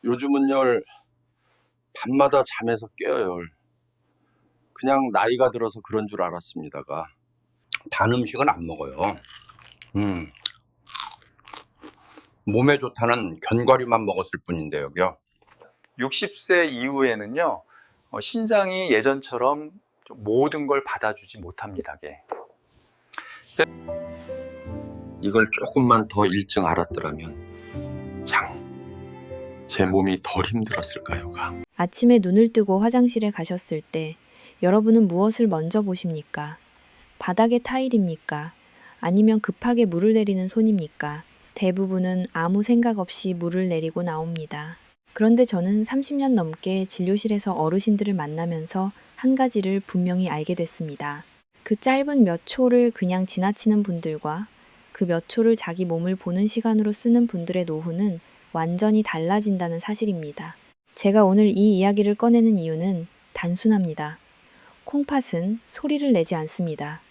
요즘은 밤마다 잠에서 깨어요. 그냥 나이가 들어서 그런 줄 알았습니다가 단 음식은 안 먹어요. 음, 몸에 좋다는 견과류만 먹었을 뿐인데 여기요. 60세 이후에는요, 신장이 예전처럼 모든 걸 받아주지 못합니다. 이걸 조금만 더 일찍 알았더라면 제 몸이 덜 힘들었을까요가. 아침에 눈을 뜨고 화장실에 가셨을 때 여러분은 무엇을 먼저 보십니까? 바닥의 타일입니까? 아니면 급하게 물을 내리는 손입니까? 대부분은 아무 생각 없이 물을 내리고 나옵니다. 그런데 저는 30년 넘게 진료실에서 어르신들을 만나면서 한 가지를 분명히 알게 됐습니다. 그 짧은 몇 초를 그냥 지나치는 분들과 그 몇 초를 자기 몸을 보는 시간으로 쓰는 분들의 노후는 완전히 달라진다는 사실입니다. 제가 오늘 이 이야기를 꺼내는 이유는 단순합니다. 콩팥은 소리를 내지 않습니다.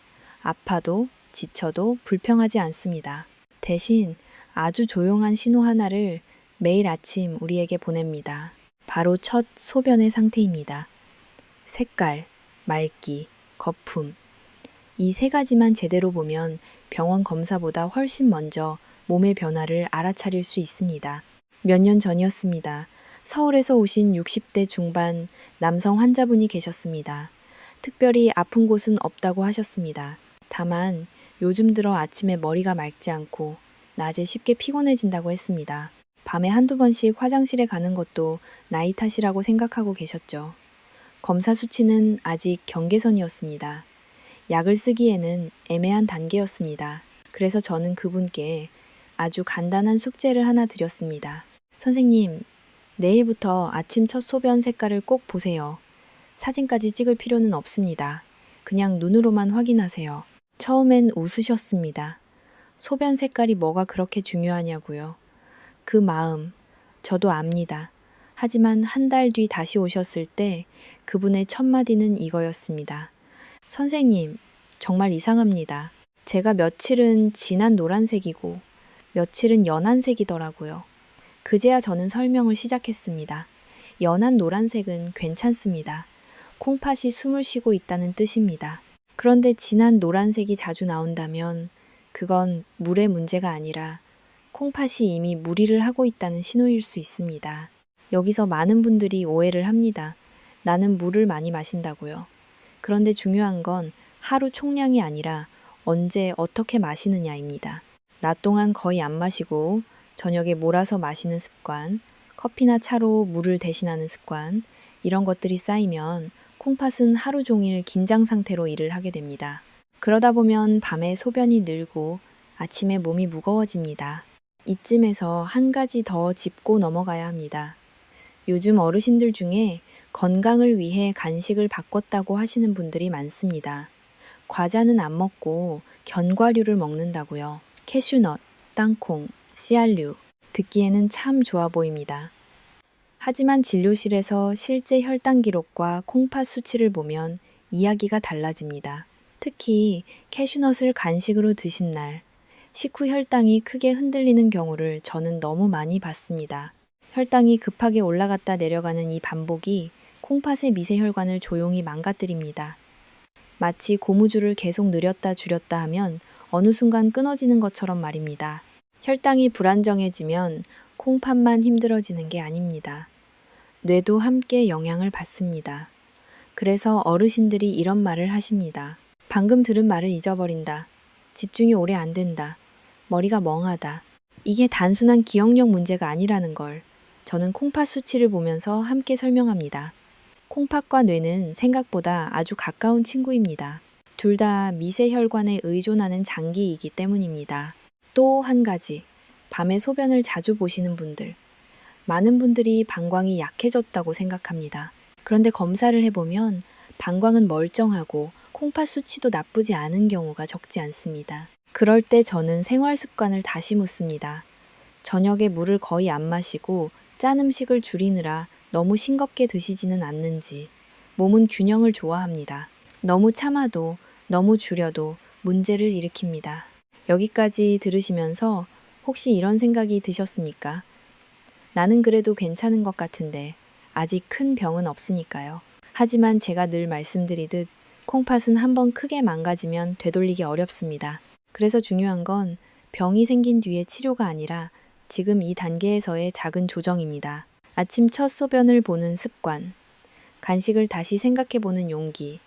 아파도 지쳐도 불평하지 않습니다. 대신 아주 조용한 신호 하나를 매일 아침 우리에게 보냅니다. 바로 첫 소변의 상태입니다. 색깔, 맑기, 거품. 이 세 가지만 제대로 보면 병원 검사보다 훨씬 먼저 몸의 변화를 알아차릴 수 있습니다. 몇 년 전이었습니다. 서울에서 오신 60대 중반 남성 환자분이 계셨습니다. 특별히 아픈 곳은 없다고 하셨습니다. 다만 요즘 들어 아침에 머리가 맑지 않고 낮에 쉽게 피곤해진다고 했습니다. 밤에 한두 번씩 화장실에 가는 것도 나이 탓이라고 생각하고 계셨죠. 검사 수치는 아직 경계선이었습니다. 약을 쓰기에는 애매한 단계였습니다. 그래서 저는 그분께 아주 간단한 숙제를 하나 드렸습니다. 선생님, 내일부터 아침 첫 소변 색깔을 꼭 보세요. 사진까지 찍을 필요는 없습니다. 그냥 눈으로만 확인하세요. 처음엔 웃으셨습니다. 소변 색깔이 뭐가 그렇게 중요하냐고요. 그 마음, 저도 압니다. 하지만 한 달 뒤 다시 오셨을 때 그분의 첫 마디는 이거였습니다. 선생님, 정말 이상합니다. 제가 며칠은 진한 노란색이고 며칠은 연한색이더라고요. 그제야 저는 설명을 시작했습니다. 연한 노란색은 괜찮습니다. 콩팥이 숨을 쉬고 있다는 뜻입니다. 그런데 진한 노란색이 자주 나온다면 그건 물의 문제가 아니라 콩팥이 이미 무리를 하고 있다는 신호일 수 있습니다. 여기서 많은 분들이 오해를 합니다. 나는 물을 많이 마신다고요. 그런데 중요한 건 하루 총량이 아니라 언제 어떻게 마시느냐입니다. 낮 동안 거의 안 마시고 저녁에 몰아서 마시는 습관, 커피나 차로 물을 대신하는 습관, 이런 것들이 쌓이면 콩팥은 하루 종일 긴장 상태로 일을 하게 됩니다. 그러다 보면 밤에 소변이 늘고 아침에 몸이 무거워집니다. 이쯤에서 한 가지 더 짚고 넘어가야 합니다. 요즘 어르신들 중에 건강을 위해 간식을 바꿨다고 하시는 분들이 많습니다. 과자는 안 먹고 견과류를 먹는다고요. 캐슈넛, 땅콩, 씨알류. 듣기에는 참 좋아 보입니다. 하지만 진료실에서 실제 혈당 기록과 콩팥 수치를 보면 이야기가 달라집니다. 특히 캐슈넛을 간식으로 드신 날, 식후 혈당이 크게 흔들리는 경우를 저는 너무 많이 봤습니다. 혈당이 급하게 올라갔다 내려가는 이 반복이 콩팥의 미세혈관을 조용히 망가뜨립니다. 마치 고무줄을 계속 늘렸다 줄였다 하면 어느 순간 끊어지는 것처럼 말입니다. 혈당이 불안정해지면 콩팥만 힘들어지는 게 아닙니다. 뇌도 함께 영향을 받습니다. 그래서 어르신들이 이런 말을 하십니다. 방금 들은 말을 잊어버린다. 집중이 오래 안 된다. 머리가 멍하다. 이게 단순한 기억력 문제가 아니라는 걸 저는 콩팥 수치를 보면서 함께 설명합니다. 콩팥과 뇌는 생각보다 아주 가까운 친구입니다. 둘 다 미세혈관에 의존하는 장기이기 때문입니다. 또 한 가지, 밤에 소변을 자주 보시는 분들. 많은 분들이 방광이 약해졌다고 생각합니다. 그런데 검사를 해보면 방광은 멀쩡하고 콩팥 수치도 나쁘지 않은 경우가 적지 않습니다. 그럴 때 저는 생활 습관을 다시 묻습니다. 저녁에 물을 거의 안 마시고 짠 음식을 줄이느라 너무 싱겁게 드시지는 않는지. 몸은 균형을 좋아합니다. 너무 참아도 너무 줄여도 문제를 일으킵니다. 여기까지 들으시면서 혹시 이런 생각이 드셨습니까? 나는 그래도 괜찮은 것 같은데 아직 큰 병은 없으니까요. 하지만 제가 늘 말씀드리듯 콩팥은 한번 크게 망가지면 되돌리기 어렵습니다. 그래서 중요한 건 병이 생긴 뒤의 치료가 아니라 지금 이 단계에서의 작은 조정입니다. 아침 첫 소변을 보는 습관, 간식을 다시 생각해보는 용기,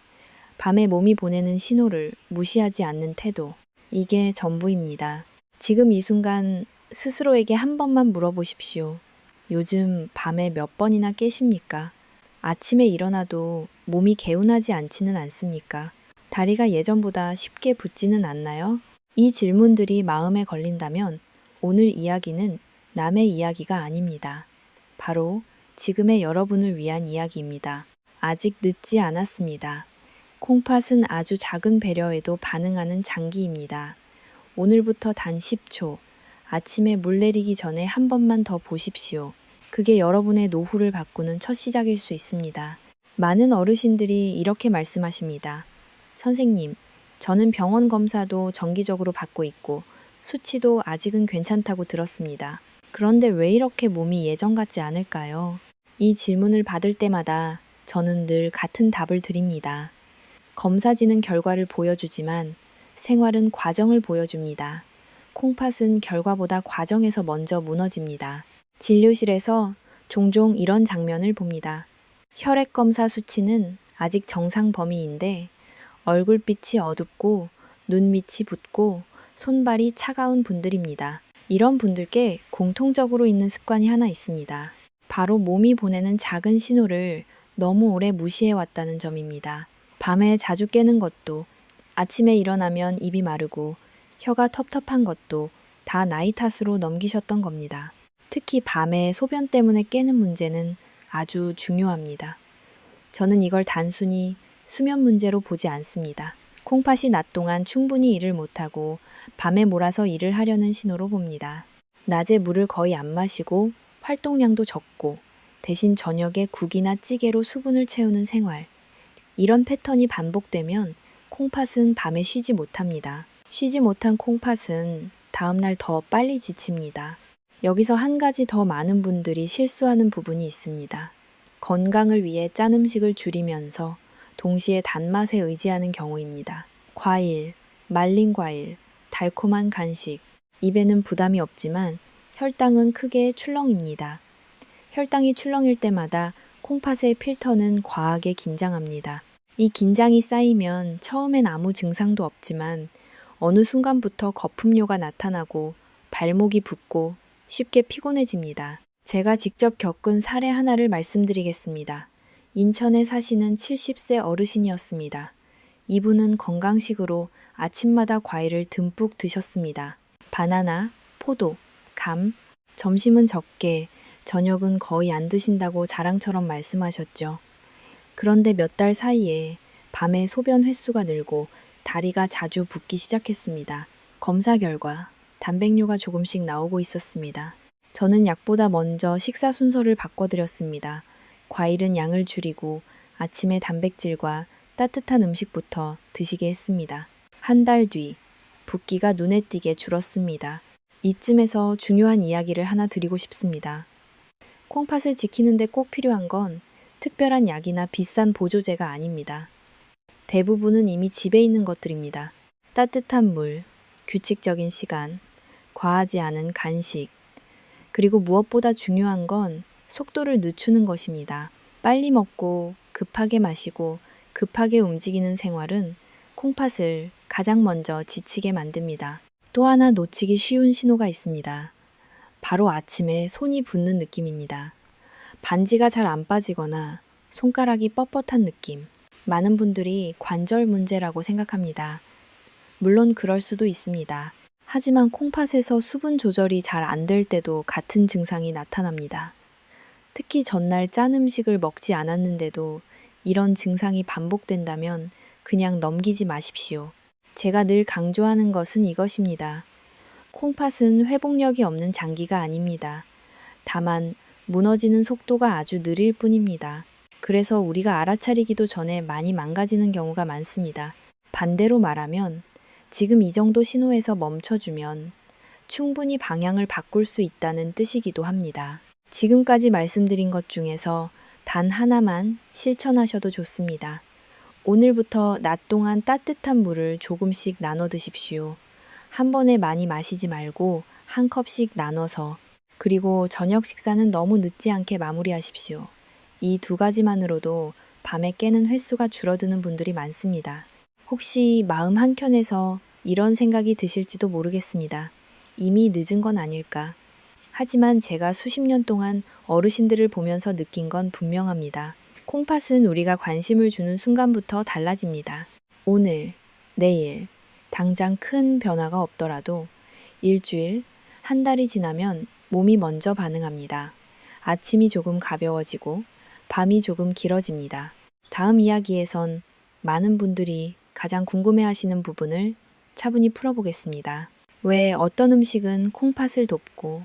밤에 몸이 보내는 신호를 무시하지 않는 태도, 이게 전부입니다. 지금 이 순간 스스로에게 한 번만 물어보십시오. 요즘 밤에 몇 번이나 깨십니까? 아침에 일어나도 몸이 개운하지 않지는 않습니까? 다리가 예전보다 쉽게 붓지는 않나요? 이 질문들이 마음에 걸린다면 오늘 이야기는 남의 이야기가 아닙니다. 바로 지금의 여러분을 위한 이야기입니다. 아직 늦지 않았습니다. 콩팥은 아주 작은 배려에도 반응하는 장기입니다. 오늘부터 단 10초, 아침에 물 내리기 전에 한 번만 더 보십시오. 그게 여러분의 노후를 바꾸는 첫 시작일 수 있습니다. 많은 어르신들이 이렇게 말씀하십니다. 선생님, 저는 병원 검사도 정기적으로 받고 있고 수치도 아직은 괜찮다고 들었습니다. 그런데 왜 이렇게 몸이 예전 같지 않을까요? 이 질문을 받을 때마다 저는 늘 같은 답을 드립니다. 검사지는 결과를 보여주지만 생활은 과정을 보여줍니다. 콩팥은 결과보다 과정에서 먼저 무너집니다. 진료실에서 종종 이런 장면을 봅니다. 혈액 검사 수치는 아직 정상 범위인데 얼굴빛이 어둡고 눈밑이 붓고 손발이 차가운 분들입니다. 이런 분들께 공통적으로 있는 습관이 하나 있습니다. 바로 몸이 보내는 작은 신호를 너무 오래 무시해왔다는 점입니다. 밤에 자주 깨는 것도, 아침에 일어나면 입이 마르고 혀가 텁텁한 것도 다 나이 탓으로 넘기셨던 겁니다. 특히 밤에 소변 때문에 깨는 문제는 아주 중요합니다. 저는 이걸 단순히 수면 문제로 보지 않습니다. 콩팥이 낮 동안 충분히 일을 못하고 밤에 몰아서 일을 하려는 신호로 봅니다. 낮에 물을 거의 안 마시고 활동량도 적고 대신 저녁에 국이나 찌개로 수분을 채우는 생활. 이런 패턴이 반복되면 콩팥은 밤에 쉬지 못합니다. 쉬지 못한 콩팥은 다음날 더 빨리 지칩니다. 여기서 한 가지 더 많은 분들이 실수하는 부분이 있습니다. 건강을 위해 짠 음식을 줄이면서 동시에 단맛에 의지하는 경우입니다. 과일, 말린 과일, 달콤한 간식, 입에는 부담이 없지만 혈당은 크게 출렁입니다. 혈당이 출렁일 때마다 콩팥의 필터는 과하게 긴장합니다. 이 긴장이 쌓이면 처음엔 아무 증상도 없지만 어느 순간부터 거품료가 나타나고 발목이 붓고 쉽게 피곤해집니다. 제가 직접 겪은 사례 하나를 말씀드리겠습니다. 인천에 사시는 70세 어르신이었습니다. 이분은 건강식으로 아침마다 과일을 듬뿍 드셨습니다. 바나나, 포도, 감, 점심은 적게, 저녁은 거의 안 드신다고 자랑처럼 말씀하셨죠. 그런데 몇 달 사이에 밤에 소변 횟수가 늘고 다리가 자주 붓기 시작했습니다. 검사 결과 단백뇨가 조금씩 나오고 있었습니다. 저는 약보다 먼저 식사 순서를 바꿔드렸습니다. 과일은 양을 줄이고 아침에 단백질과 따뜻한 음식부터 드시게 했습니다. 한 달 뒤, 붓기가 눈에 띄게 줄었습니다. 이쯤에서 중요한 이야기를 하나 드리고 싶습니다. 콩팥을 지키는데 꼭 필요한 건 특별한 약이나 비싼 보조제가 아닙니다. 대부분은 이미 집에 있는 것들입니다. 따뜻한 물, 규칙적인 시간, 과하지 않은 간식, 그리고 무엇보다 중요한 건 속도를 늦추는 것입니다. 빨리 먹고 급하게 마시고 급하게 움직이는 생활은 콩팥을 가장 먼저 지치게 만듭니다. 또 하나 놓치기 쉬운 신호가 있습니다. 바로 아침에 손이 붓는 느낌입니다. 반지가 잘 안 빠지거나 손가락이 뻣뻣한 느낌. 많은 분들이 관절 문제라고 생각합니다. 물론 그럴 수도 있습니다. 하지만 콩팥에서 수분 조절이 잘 안 될 때도 같은 증상이 나타납니다. 특히 전날 짠 음식을 먹지 않았는데도 이런 증상이 반복된다면 그냥 넘기지 마십시오. 제가 늘 강조하는 것은 이것입니다. 콩팥은 회복력이 없는 장기가 아닙니다. 다만 무너지는 속도가 아주 느릴 뿐입니다. 그래서 우리가 알아차리기도 전에 많이 망가지는 경우가 많습니다. 반대로 말하면 지금 이 정도 신호에서 멈춰주면 충분히 방향을 바꿀 수 있다는 뜻이기도 합니다. 지금까지 말씀드린 것 중에서 단 하나만 실천하셔도 좋습니다. 오늘부터 낮 동안 따뜻한 물을 조금씩 나눠 드십시오. 한 번에 많이 마시지 말고 한 컵씩 나눠서, 그리고 저녁 식사는 너무 늦지 않게 마무리하십시오. 이 두 가지만으로도 밤에 깨는 횟수가 줄어드는 분들이 많습니다. 혹시 마음 한켠에서 이런 생각이 드실지도 모르겠습니다. 이미 늦은 건 아닐까. 하지만 제가 수십 년 동안 어르신들을 보면서 느낀 건 분명합니다. 콩팥은 우리가 관심을 주는 순간부터 달라집니다. 오늘, 내일, 당장 큰 변화가 없더라도 일주일, 한 달이 지나면 몸이 먼저 반응합니다. 아침이 조금 가벼워지고 밤이 조금 길어집니다. 다음 이야기에선 많은 분들이 가장 궁금해하시는 부분을 차분히 풀어보겠습니다. 왜 어떤 음식은 콩팥을 돕고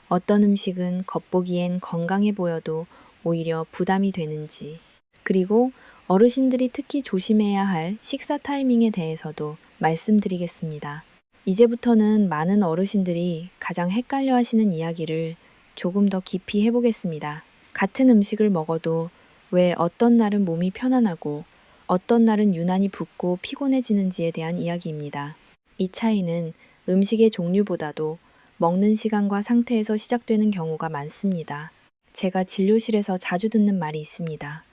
어떤 음식은 겉보기엔 건강해 보여도 오히려 부담이 되는지, 그리고 어르신들이 특히 조심해야 할 식사 타이밍에 대해서도 말씀드리겠습니다. 이제부터는 많은 어르신들이 가장 헷갈려 하시는 이야기를 조금 더 깊이 해보겠습니다. 같은 음식을 먹어도 왜 어떤 날은 몸이 편안하고 어떤 날은 유난히 붓고 피곤해지는지에 대한 이야기입니다. 이 차이는 음식의 종류보다도 먹는 시간과 상태에서 시작되는 경우가 많습니다. 제가 진료실에서 자주 듣는 말이 있습니다.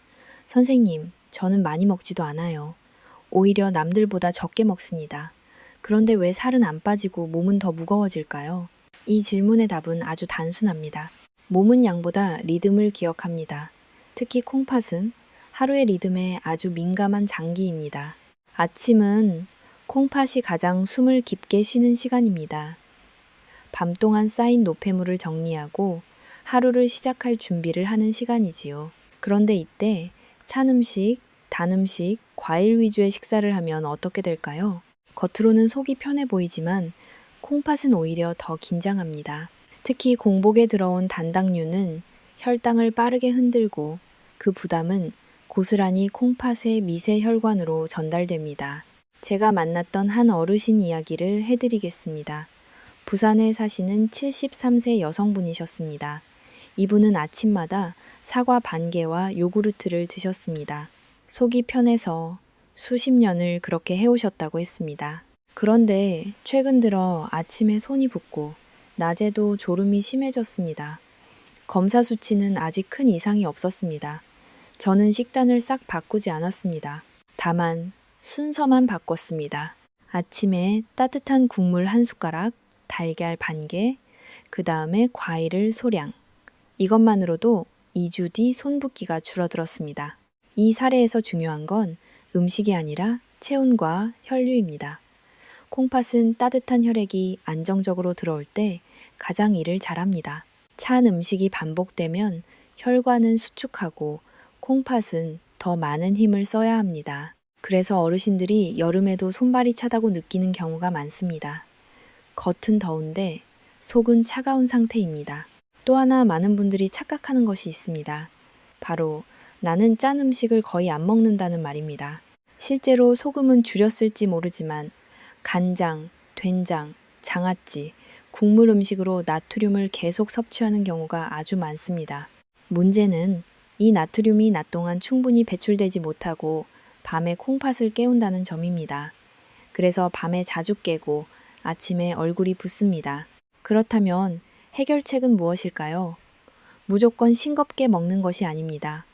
선생님, 저는 많이 먹지도 않아요. 오히려 남들보다 적게 먹습니다. 그런데 왜 살은 안 빠지고 몸은 더 무거워질까요? 이 질문의 답은 아주 단순합니다. 몸은 양보다 리듬을 기억합니다. 특히 콩팥은 하루의 리듬에 아주 민감한 장기입니다. 아침은 콩팥이 가장 숨을 깊게 쉬는 시간입니다. 밤 동안 쌓인 노폐물을 정리하고 하루를 시작할 준비를 하는 시간이지요. 그런데 이때 찬 음식, 단 음식, 과일 위주의 식사를 하면 어떻게 될까요? 겉으로는 속이 편해 보이지만 콩팥은 오히려 더 긴장합니다. 특히 공복에 들어온 단당류는 혈당을 빠르게 흔들고 그 부담은 고스란히 콩팥의 미세 혈관으로 전달됩니다. 제가 만났던 한 어르신 이야기를 해드리겠습니다. 부산에 사시는 73세 여성분이셨습니다. 이분은 아침마다 사과 반 개와 요구르트를 드셨습니다. 속이 편해서 수십 년을 그렇게 해오셨다고 했습니다. 그런데 최근 들어 아침에 손이 붓고 낮에도 졸음이 심해졌습니다. 검사 수치는 아직 큰 이상이 없었습니다. 저는 식단을 싹 바꾸지 않았습니다. 다만 순서만 바꿨습니다. 아침에 따뜻한 국물 한 숟가락, 달걀 반 개, 그 다음에 과일을 소량. 이것만으로도 2주 뒤 손붓기가 줄어들었습니다. 이 사례에서 중요한 건 음식이 아니라 체온과 혈류입니다. 콩팥은 따뜻한 혈액이 안정적으로 들어올 때 가장 일을 잘합니다. 찬 음식이 반복되면 혈관은 수축하고 콩팥은 더 많은 힘을 써야 합니다. 그래서 어르신들이 여름에도 손발이 차다고 느끼는 경우가 많습니다. 겉은 더운데 속은 차가운 상태입니다. 또 하나 많은 분들이 착각하는 것이 있습니다. 바로 나는 짠 음식을 거의 안 먹는다는 말입니다. 실제로 소금은 줄였을지 모르지만 간장, 된장, 장아찌, 국물 음식으로 나트륨을 계속 섭취하는 경우가 아주 많습니다. 문제는 이 나트륨이 낮 동안 충분히 배출되지 못하고 밤에 콩팥을 깨운다는 점입니다. 그래서 밤에 자주 깨고 아침에 얼굴이 붓습니다. 그렇다면 해결책은 무엇일까요? 무조건 싱겁게 먹는 것이 아닙니다.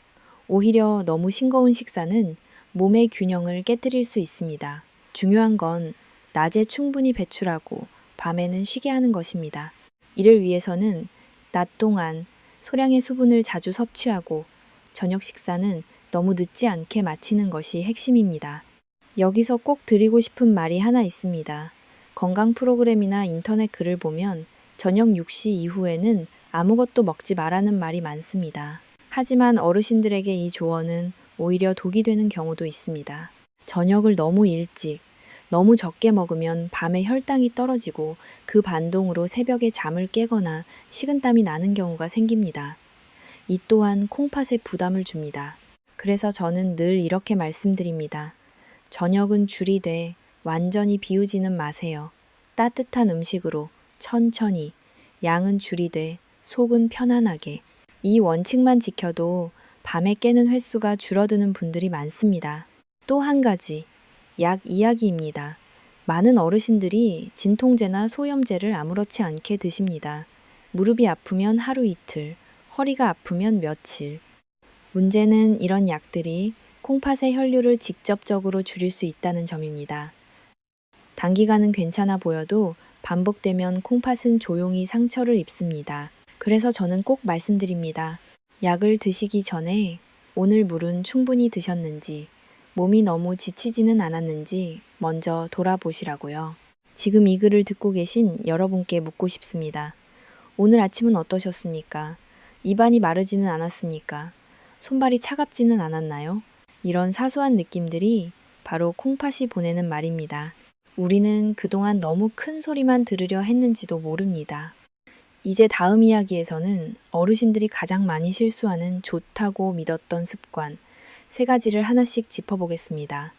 오히려 너무 싱거운 식사는 몸의 균형을 깨뜨릴 수 있습니다. 중요한 건 낮에 충분히 배출하고 밤에는 쉬게 하는 것입니다. 이를 위해서는 낮 동안 소량의 수분을 자주 섭취하고 저녁 식사는 너무 늦지 않게 마치는 것이 핵심입니다. 여기서 꼭 드리고 싶은 말이 하나 있습니다. 건강 프로그램이나 인터넷 글을 보면 저녁 6시 이후에는 아무것도 먹지 말라는 말이 많습니다. 하지만 어르신들에게 이 조언은 오히려 독이 되는 경우도 있습니다. 저녁을 너무 일찍, 너무 적게 먹으면 밤에 혈당이 떨어지고 그 반동으로 새벽에 잠을 깨거나 식은땀이 나는 경우가 생깁니다. 이 또한 콩팥에 부담을 줍니다. 그래서 저는 늘 이렇게 말씀드립니다. 저녁은 줄이되 완전히 비우지는 마세요. 따뜻한 음식으로 천천히, 양은 줄이되 속은 편안하게. 이 원칙만 지켜도 밤에 깨는 횟수가 줄어드는 분들이 많습니다. 또 한 가지, 약 이야기입니다. 많은 어르신들이 진통제나 소염제를 아무렇지 않게 드십니다. 무릎이 아프면 하루 이틀, 허리가 아프면 며칠. 문제는 이런 약들이 콩팥의 혈류를 직접적으로 줄일 수 있다는 점입니다. 단기간은 괜찮아 보여도 반복되면 콩팥은 조용히 상처를 입습니다. 그래서 저는 꼭 말씀드립니다. 약을 드시기 전에 오늘 물은 충분히 드셨는지, 몸이 너무 지치지는 않았는지 먼저 돌아보시라고요. 지금 이 글을 듣고 계신 여러분께 묻고 싶습니다. 오늘 아침은 어떠셨습니까? 입안이 마르지는 않았습니까? 손발이 차갑지는 않았나요? 이런 사소한 느낌들이 바로 콩팥이 보내는 말입니다. 우리는 그동안 너무 큰 소리만 들으려 했는지도 모릅니다. 이제 다음 이야기에서는 어르신들이 가장 많이 실수하는 좋다고 믿었던 습관 3가지를 하나씩 짚어보겠습니다.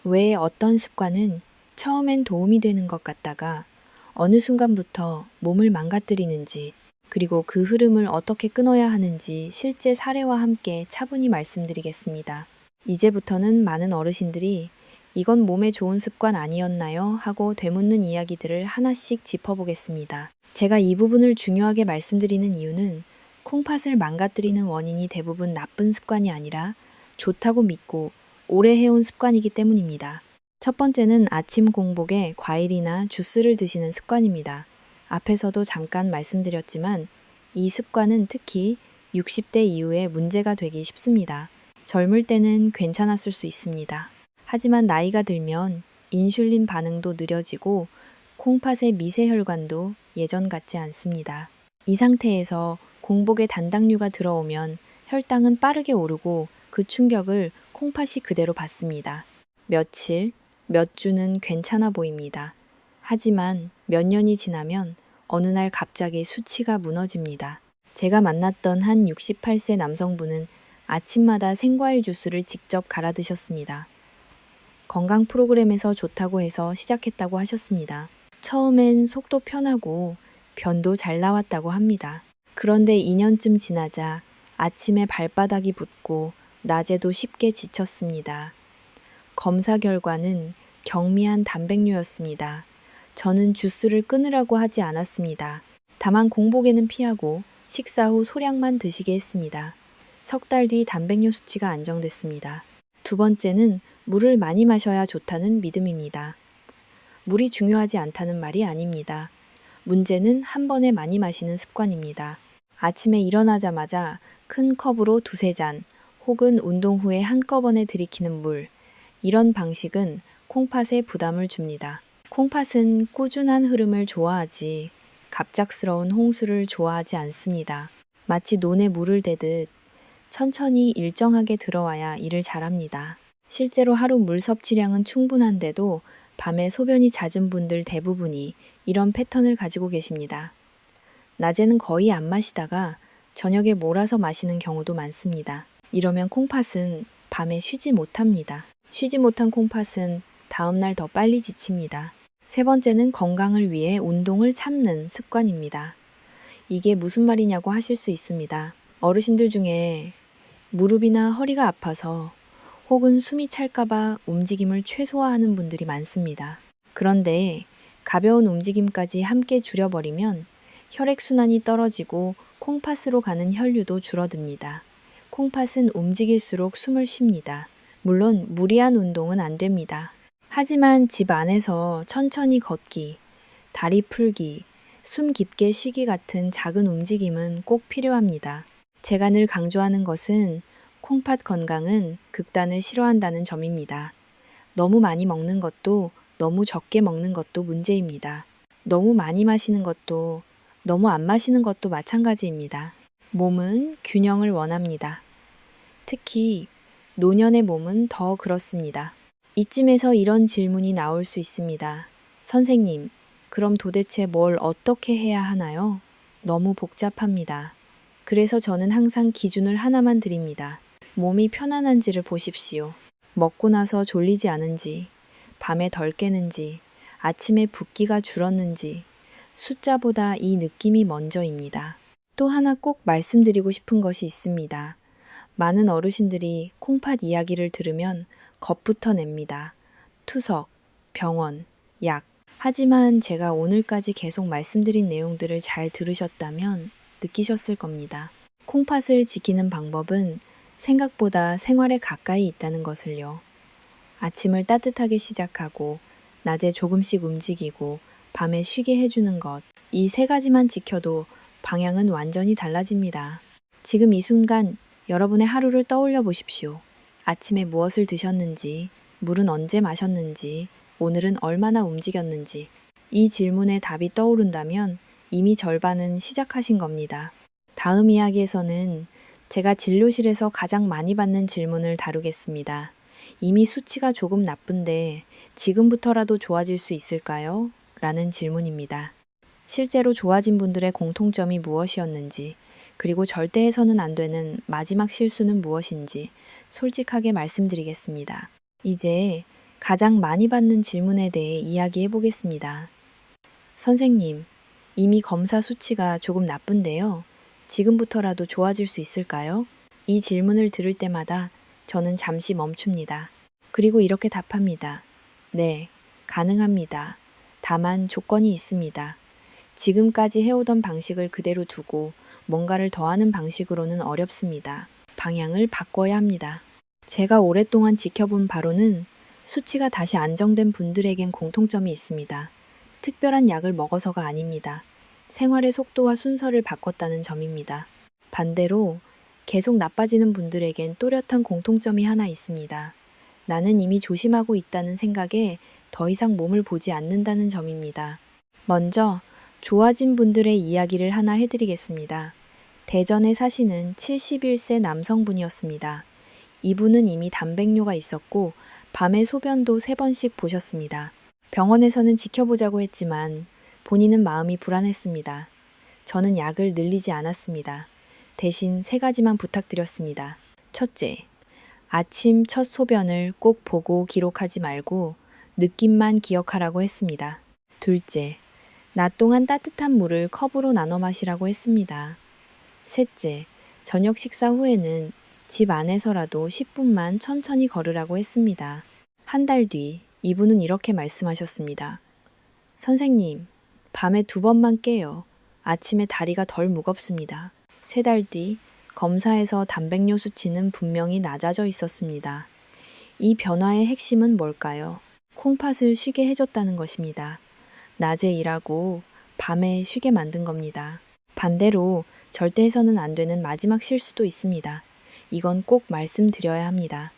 왜 어떤 습관은 처음엔 도움이 되는 것 같다가 어느 순간부터 몸을 망가뜨리는지, 그리고 그 흐름을 어떻게 끊어야 하는지 실제 사례와 함께 차분히 말씀드리겠습니다. 이제부터는 많은 어르신들이 이건 몸에 좋은 습관 아니었나요? 하고 되묻는 이야기들을 하나씩 짚어보겠습니다. 제가 이 부분을 중요하게 말씀드리는 이유는 콩팥을 망가뜨리는 원인이 대부분 나쁜 습관이 아니라 좋다고 믿고 오래 해온 습관이기 때문입니다. 첫 번째는 아침 공복에 과일이나 주스를 드시는 습관입니다. 앞에서도 잠깐 말씀드렸지만 이 습관은 특히 60대 이후에 문제가 되기 쉽습니다. 젊을 때는 괜찮았을 수 있습니다. 하지만 나이가 들면 인슐린 반응도 느려지고 콩팥의 미세혈관도 예전 같지 않습니다. 이 상태에서 공복에 단당류가 들어오면 혈당은 빠르게 오르고 그 충격을 콩팥이 그대로 받습니다. 며칠, 몇 주는 괜찮아 보입니다. 하지만 몇 년이 지나면 어느 날 갑자기 수치가 무너집니다. 제가 만났던 한 68세 남성분은 아침마다 생과일 주스를 직접 갈아 드셨습니다. 건강 프로그램에서 좋다고 해서 시작했다고 하셨습니다. 처음엔 속도 편하고 변도 잘 나왔다고 합니다. 그런데 2년쯤 지나자 아침에 발바닥이 붓고 낮에도 쉽게 지쳤습니다. 검사 결과는 경미한 단백뇨였습니다. 저는 주스를 끊으라고 하지 않았습니다. 다만 공복에는 피하고 식사 후 소량만 드시게 했습니다. 석 달 뒤 단백뇨 수치가 안정됐습니다. 두 번째는 물을 많이 마셔야 좋다는 믿음입니다. 물이 중요하지 않다는 말이 아닙니다. 문제는 한 번에 많이 마시는 습관입니다. 아침에 일어나자마자 큰 컵으로 2~3잔 혹은 운동 후에 한꺼번에 들이키는 물. 이런 방식은 콩팥에 부담을 줍니다. 콩팥은 꾸준한 흐름을 좋아하지 갑작스러운 홍수를 좋아하지 않습니다. 마치 논에 물을 대듯 천천히 일정하게 들어와야 일을 잘합니다. 실제로 하루 물 섭취량은 충분한데도 밤에 소변이 잦은 분들 대부분이 이런 패턴을 가지고 계십니다. 낮에는 거의 안 마시다가 저녁에 몰아서 마시는 경우도 많습니다. 이러면 콩팥은 밤에 쉬지 못합니다. 쉬지 못한 콩팥은 다음날 더 빨리 지칩니다. 세 번째는 건강을 위해 운동을 참는 습관입니다. 이게 무슨 말이냐고 하실 수 있습니다. 어르신들 중에 무릎이나 허리가 아파서 혹은 숨이 찰까봐 움직임을 최소화하는 분들이 많습니다. 그런데 가벼운 움직임까지 함께 줄여버리면 혈액순환이 떨어지고 콩팥으로 가는 혈류도 줄어듭니다. 콩팥은 움직일수록 숨을 쉽니다. 물론 무리한 운동은 안 됩니다. 하지만 집 안에서 천천히 걷기, 다리 풀기, 숨 깊게 쉬기 같은 작은 움직임은 꼭 필요합니다. 제가 늘 강조하는 것은 콩팥 건강은 극단을 싫어한다는 점입니다. 너무 많이 먹는 것도 너무 적게 먹는 것도 문제입니다. 너무 많이 마시는 것도 너무 안 마시는 것도 마찬가지입니다. 몸은 균형을 원합니다. 특히 노년의 몸은 더 그렇습니다. 이쯤에서 이런 질문이 나올 수 있습니다. 선생님, 그럼 도대체 뭘 어떻게 해야 하나요? 너무 복잡합니다. 그래서 저는 항상 기준을 하나만 드립니다. 몸이 편안한지를 보십시오. 먹고 나서 졸리지 않은지, 밤에 덜 깨는지, 아침에 붓기가 줄었는지, 숫자보다 이 느낌이 먼저입니다. 또 하나 꼭 말씀드리고 싶은 것이 있습니다. 많은 어르신들이 콩팥 이야기를 들으면 겁부터 냅니다. 투석, 병원, 약. 하지만 제가 오늘까지 계속 말씀드린 내용들을 잘 들으셨다면 느끼셨을 겁니다. 콩팥을 지키는 방법은 생각보다 생활에 가까이 있다는 것을요. 아침을 따뜻하게 시작하고 낮에 조금씩 움직이고 밤에 쉬게 해주는 것. 이 세 가지만 지켜도 방향은 완전히 달라집니다. 지금 이 순간 여러분의 하루를 떠올려 보십시오. 아침에 무엇을 드셨는지, 물은 언제 마셨는지, 오늘은 얼마나 움직였는지. 이 질문에 답이 떠오른다면 이미 절반은 시작하신 겁니다. 다음 이야기에서는 제가 진료실에서 가장 많이 받는 질문을 다루겠습니다. 이미 수치가 조금 나쁜데 지금부터라도 좋아질 수 있을까요? 라는 질문입니다. 실제로 좋아진 분들의 공통점이 무엇이었는지, 그리고 절대 해서는 안 되는 마지막 실수는 무엇인지 솔직하게 말씀드리겠습니다. 이제 가장 많이 받는 질문에 대해 이야기해 보겠습니다. 선생님, 이미 검사 수치가 조금 나쁜데요. 지금부터라도 좋아질 수 있을까요? 이 질문을 들을 때마다 저는 잠시 멈춥니다. 그리고 이렇게 답합니다. 네, 가능합니다. 다만 조건이 있습니다. 지금까지 해오던 방식을 그대로 두고 뭔가를 더하는 방식으로는 어렵습니다. 방향을 바꿔야 합니다. 제가 오랫동안 지켜본 바로는 수치가 다시 안정된 분들에겐 공통점이 있습니다. 특별한 약을 먹어서가 아닙니다. 생활의 속도와 순서를 바꿨다는 점입니다. 반대로 계속 나빠지는 분들에겐 또렷한 공통점이 하나 있습니다. 나는 이미 조심하고 있다는 생각에 더 이상 몸을 보지 않는다는 점입니다. 먼저 좋아진 분들의 이야기를 하나 해드리겠습니다. 대전에 사시는 71세 남성분이었습니다. 이분은 이미 단백뇨가 있었고 밤에 소변도 3번씩 보셨습니다. 병원에서는 지켜보자고 했지만 본인은 마음이 불안했습니다. 저는 약을 늘리지 않았습니다. 대신 3가지만 부탁드렸습니다. 첫째, 아침 첫 소변을 꼭 보고 기록하지 말고 느낌만 기억하라고 했습니다. 둘째, 낮 동안 따뜻한 물을 컵으로 나눠 마시라고 했습니다. 셋째, 저녁 식사 후에는 집 안에서라도 10분만 천천히 걸으라고 했습니다. 한 달 뒤 이분은 이렇게 말씀하셨습니다. 선생님, 밤에 2번만 깨요. 아침에 다리가 덜 무겁습니다. 3달 뒤 검사에서 단백뇨 수치는 분명히 낮아져 있었습니다. 이 변화의 핵심은 뭘까요? 콩팥을 쉬게 해줬다는 것입니다. 낮에 일하고 밤에 쉬게 만든 겁니다. 반대로 절대 해서는 안 되는 마지막 실수도 있습니다. 이건 꼭 말씀드려야 합니다.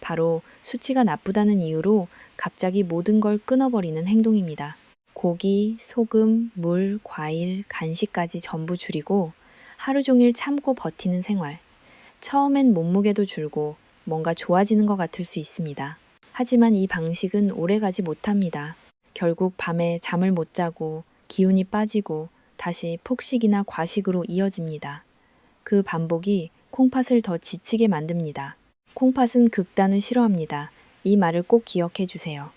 바로 수치가 나쁘다는 이유로 갑자기 모든 걸 끊어버리는 행동입니다. 고기, 소금, 물, 과일, 간식까지 전부 줄이고 하루 종일 참고 버티는 생활. 처음엔 몸무게도 줄고 뭔가 좋아지는 것 같을 수 있습니다. 하지만 이 방식은 오래가지 못합니다. 결국 밤에 잠을 못 자고 기운이 빠지고 다시 폭식이나 과식으로 이어집니다. 그 반복이 콩팥을 더 지치게 만듭니다. 콩팥은 극단을 싫어합니다. 이 말을 꼭 기억해 주세요.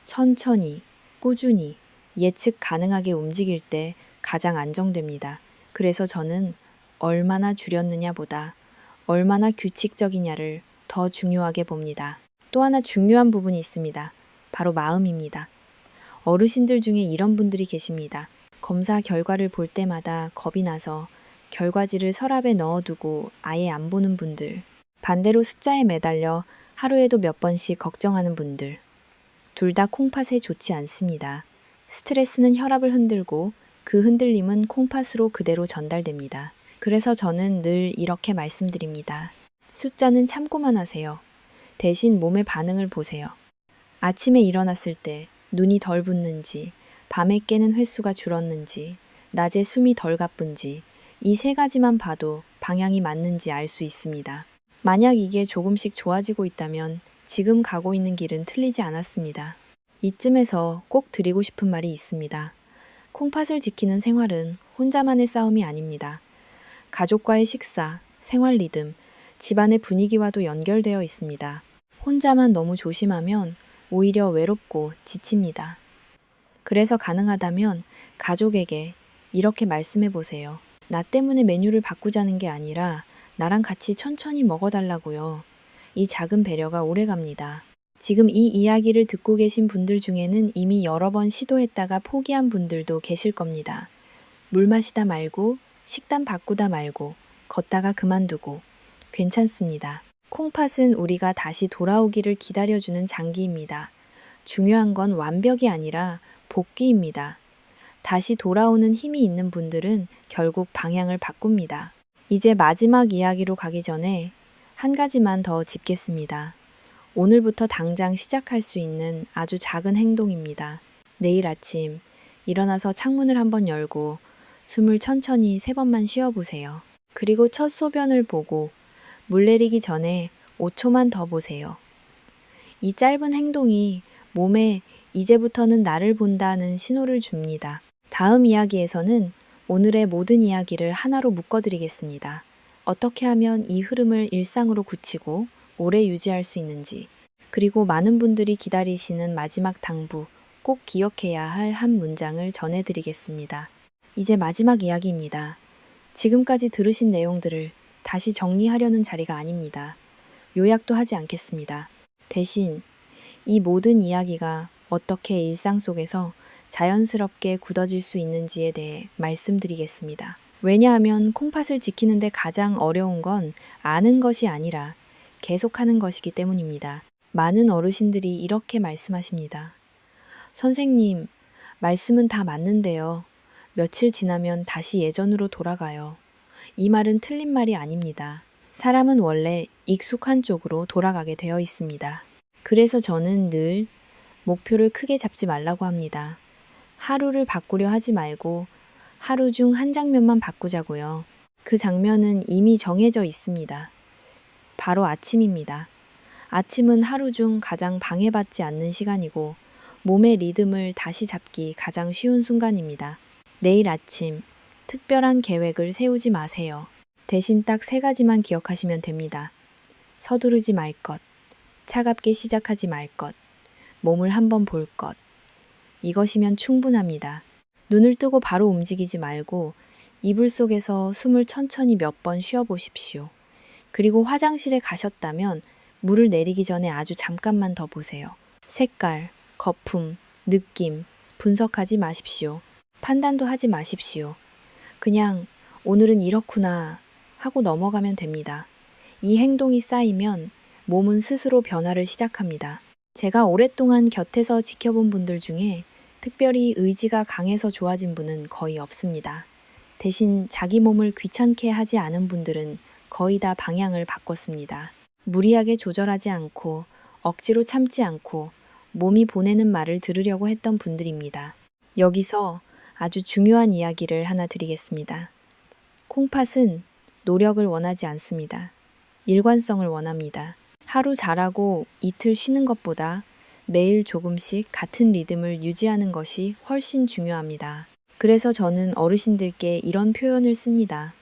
천천히, 꾸준히, 예측 가능하게 움직일 때 가장 안정됩니다. 그래서 저는 얼마나 줄였느냐보다 얼마나 규칙적이냐를 더 중요하게 봅니다. 또 하나 중요한 부분이 있습니다. 바로 마음입니다. 어르신들 중에 이런 분들이 계십니다. 검사 결과를 볼 때마다 겁이 나서 결과지를 서랍에 넣어두고 아예 안 보는 분들. 반대로 숫자에 매달려 하루에도 몇 번씩 걱정하는 분들. 둘 다 콩팥에 좋지 않습니다. 스트레스는 혈압을 흔들고 그 흔들림은 콩팥으로 그대로 전달됩니다. 그래서 저는 늘 이렇게 말씀드립니다. 숫자는 참고만 하세요. 대신 몸의 반응을 보세요. 아침에 일어났을 때 눈이 덜 붓는지, 밤에 깨는 횟수가 줄었는지, 낮에 숨이 덜 가쁜지, 이 3가지만 봐도 방향이 맞는지 알 수 있습니다. 만약 이게 조금씩 좋아지고 있다면 지금 가고 있는 길은 틀리지 않았습니다. 이쯤에서 꼭 드리고 싶은 말이 있습니다. 콩팥을 지키는 생활은 혼자만의 싸움이 아닙니다. 가족과의 식사, 생활 리듬, 집안의 분위기와도 연결되어 있습니다. 혼자만 너무 조심하면 오히려 외롭고 지칩니다. 그래서 가능하다면 가족에게 이렇게 말씀해 보세요. 나 때문에 메뉴를 바꾸자는 게 아니라 나랑 같이 천천히 먹어달라고요. 이 작은 배려가 오래갑니다. 지금 이 이야기를 듣고 계신 분들 중에는 이미 여러 번 시도했다가 포기한 분들도 계실 겁니다. 물 마시다 말고, 식단 바꾸다 말고, 걷다가 그만두고. 괜찮습니다. 콩팥은 우리가 다시 돌아오기를 기다려주는 장기입니다. 중요한 건 완벽이 아니라 복귀입니다. 다시 돌아오는 힘이 있는 분들은 결국 방향을 바꿉니다. 이제 마지막 이야기로 가기 전에 한 가지만 더 짚겠습니다. 오늘부터 당장 시작할 수 있는 아주 작은 행동입니다. 내일 아침 일어나서 창문을 한번 열고 숨을 천천히 3번만 쉬어보세요. 그리고 첫 소변을 보고 물 내리기 전에 5초만 더 보세요. 이 짧은 행동이 몸에 이제부터는 나를 본다는 신호를 줍니다. 다음 이야기에서는 오늘의 모든 이야기를 하나로 묶어드리겠습니다. 어떻게 하면 이 흐름을 일상으로 굳히고 오래 유지할 수 있는지, 그리고 많은 분들이 기다리시는 마지막 당부, 꼭 기억해야 할 한 문장을 전해드리겠습니다. 이제 마지막 이야기입니다. 지금까지 들으신 내용들을 다시 정리하려는 자리가 아닙니다. 요약도 하지 않겠습니다. 대신 이 모든 이야기가 어떻게 일상 속에서 자연스럽게 굳어질 수 있는지에 대해 말씀드리겠습니다. 왜냐하면 콩팥을 지키는데 가장 어려운 건 아는 것이 아니라 계속하는 것이기 때문입니다. 많은 어르신들이 이렇게 말씀하십니다. 선생님, 말씀은 다 맞는데요. 며칠 지나면 다시 예전으로 돌아가요. 이 말은 틀린 말이 아닙니다. 사람은 원래 익숙한 쪽으로 돌아가게 되어 있습니다. 그래서 저는 늘 목표를 크게 잡지 말라고 합니다. 하루를 바꾸려 하지 말고 하루 중 한 장면만 바꾸자고요. 그 장면은 이미 정해져 있습니다. 바로 아침입니다. 아침은 하루 중 가장 방해받지 않는 시간이고 몸의 리듬을 다시 잡기 가장 쉬운 순간입니다. 내일 아침 특별한 계획을 세우지 마세요. 대신 딱 3가지만 기억하시면 됩니다. 서두르지 말 것, 차갑게 시작하지 말 것, 몸을 한번 볼 것. 이것이면 충분합니다. 눈을 뜨고 바로 움직이지 말고 이불 속에서 숨을 천천히 몇 번 쉬어보십시오. 그리고 화장실에 가셨다면 물을 내리기 전에 아주 잠깐만 더 보세요. 색깔, 거품, 느낌, 분석하지 마십시오. 판단도 하지 마십시오. 그냥 오늘은 이렇구나 하고 넘어가면 됩니다. 이 행동이 쌓이면 몸은 스스로 변화를 시작합니다. 제가 오랫동안 곁에서 지켜본 분들 중에 특별히 의지가 강해서 좋아진 분은 거의 없습니다. 대신 자기 몸을 귀찮게 하지 않은 분들은 거의 다 방향을 바꿨습니다. 무리하게 조절하지 않고 억지로 참지 않고 몸이 보내는 말을 들으려고 했던 분들입니다. 여기서 아주 중요한 이야기를 하나 드리겠습니다. 콩팥은 노력을 원하지 않습니다. 일관성을 원합니다. 하루 잘하고 이틀 쉬는 것보다 매일 조금씩 같은 리듬을 유지하는 것이 훨씬 중요합니다. 그래서 저는 어르신들께 이런 표현을 씁니다.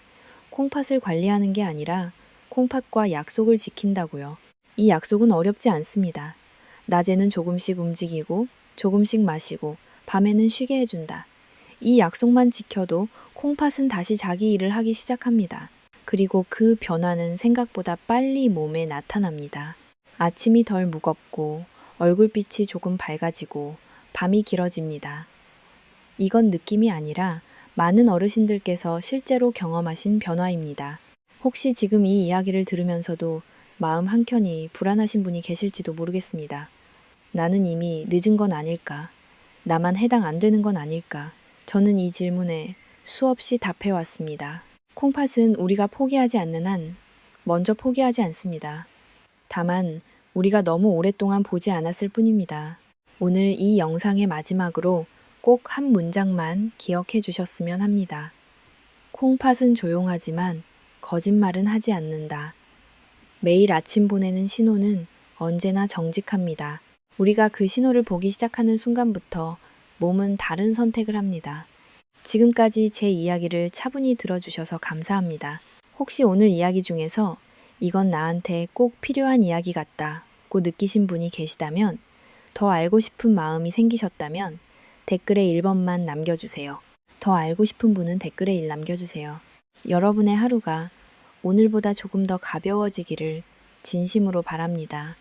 콩팥을 관리하는 게 아니라 콩팥과 약속을 지킨다고요. 이 약속은 어렵지 않습니다. 낮에는 조금씩 움직이고 조금씩 마시고 밤에는 쉬게 해준다. 이 약속만 지켜도 콩팥은 다시 자기 일을 하기 시작합니다. 그리고 그 변화는 생각보다 빨리 몸에 나타납니다. 아침이 덜 무겁고 얼굴빛이 조금 밝아지고 밤이 길어집니다. 이건 느낌이 아니라 많은 어르신들께서 실제로 경험하신 변화입니다. 혹시 지금 이 이야기를 들으면서도 마음 한켠이 불안하신 분이 계실지도 모르겠습니다. 나는 이미 늦은 건 아닐까? 나만 해당 안 되는 건 아닐까? 저는 이 질문에 수없이 답해왔습니다. 콩팥은 우리가 포기하지 않는 한 먼저 포기하지 않습니다. 다만 우리가 너무 오랫동안 보지 않았을 뿐입니다. 오늘 이 영상의 마지막으로 꼭 한 문장만 기억해 주셨으면 합니다. 콩팥은 조용하지만 거짓말은 하지 않는다. 매일 아침 보내는 신호는 언제나 정직합니다. 우리가 그 신호를 보기 시작하는 순간부터 몸은 다른 선택을 합니다. 지금까지 제 이야기를 차분히 들어주셔서 감사합니다. 혹시 오늘 이야기 중에서 이건 나한테 꼭 필요한 이야기 같다고 느끼신 분이 계시다면, 더 알고 싶은 마음이 생기셨다면 댓글에 1번만 남겨주세요. 더 알고 싶은 분은 댓글에 1 남겨주세요. 여러분의 하루가 오늘보다 조금 더 가벼워지기를 진심으로 바랍니다.